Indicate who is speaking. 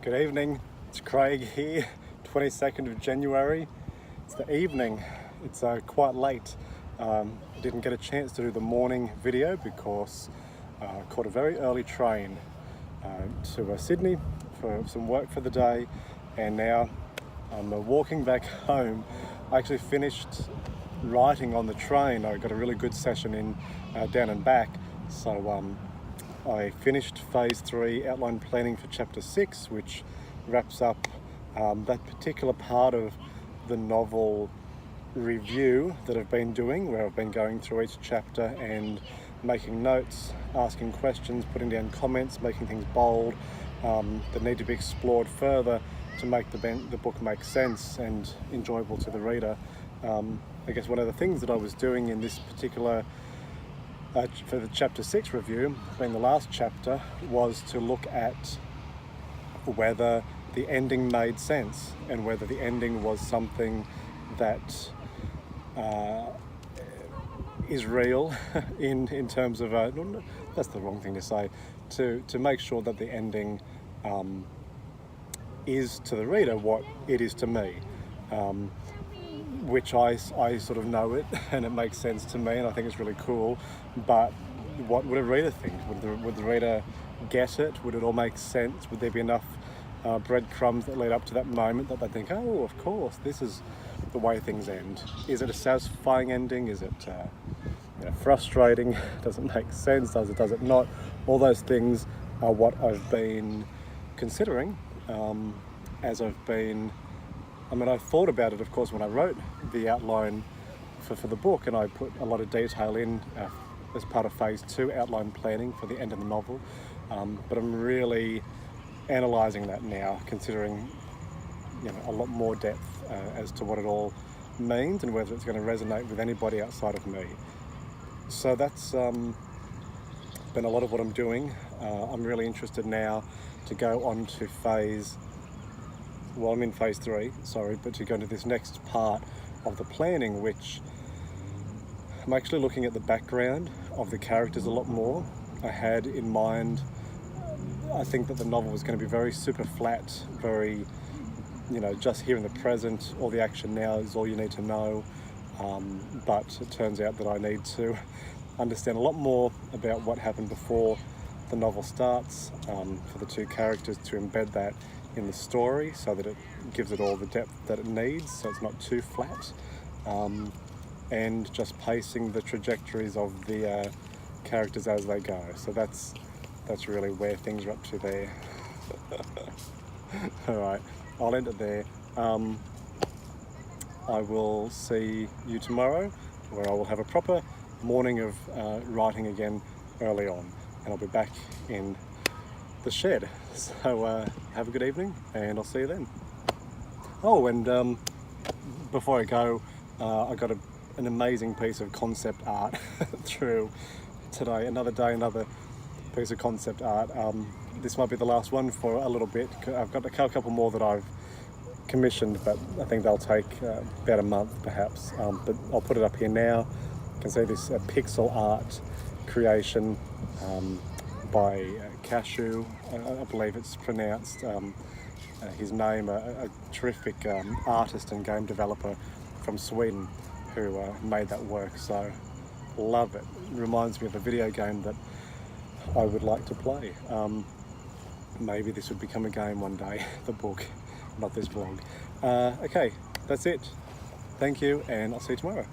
Speaker 1: Good evening, it's Craig here, 22nd of January. It's the evening, it's quite late. Didn't get a chance to do the morning video because I caught a very early train to Sydney for some work for the day, and now I'm walking back home. I actually finished writing on the train. I got a really good session in down and back, so I finished phase 3 outline planning for chapter 6, which wraps up that particular part of the novel review that I've been doing, where I've been going through each chapter and making notes, asking questions, putting down comments, making things bold that need to be explored further to make the book make sense and enjoyable to the reader. I guess one of the things that I was doing in this particular for the chapter 6 review, being the last chapter, was to look at whether the ending made sense and whether the ending was something that is real in terms of that's the wrong thing to say, to make sure that the ending is to the reader what it is to me, which I sort of know it and it makes sense to me and I think it's really cool. But what would a reader think? Would the reader get it? Would it all make sense? Would there be enough breadcrumbs that lead up to that moment that they think, oh, of course, this is the way things end? Is it a satisfying ending? Is it frustrating? Does it make sense? Does it not? All those things are what I've been considering as I've been. I thought about it, of course, when I wrote the outline for the book, and I put a lot of detail in as part of phase 2 outline planning for the end of the novel. But I'm really analysing that now, considering a lot more depth as to what it all means and whether it's going to resonate with anybody outside of me. So that's been a lot of what I'm doing. I'm really interested now to go on to I'm in phase 3, sorry, but to go into this next part of the planning, which I'm actually looking at the background of the characters a lot more. I had in mind, I think that the novel was going to be very super flat, very, just here in the present, all the action now is all you need to know. But it turns out that I need to understand a lot more about what happened before the novel starts, for the two characters to embed that in the story so that it gives it all the depth that it needs, so it's not too flat, and just pacing the trajectories of the characters as they go. So that's really where things are up to there. Alright, I'll end it there. I will see you tomorrow, where I will have a proper morning of writing again early on, and I'll be back in the shed. So have a good evening, and I'll see you then. Oh, and before I go, I got an amazing piece of concept art through today. Another day, another piece of concept art. This might be the last one for a little bit. I've got a couple more that I've commissioned, but I think they'll take about a month perhaps. But I'll put it up here now. You can see this pixel art creation by Cashew, I believe it's pronounced, his name, a terrific artist and game developer from Sweden who made that work. So love it. Reminds me of a video game that I would like to play. Maybe this would become a game one day, the book, not this vlog. Okay, that's it. Thank you, and I'll see you tomorrow.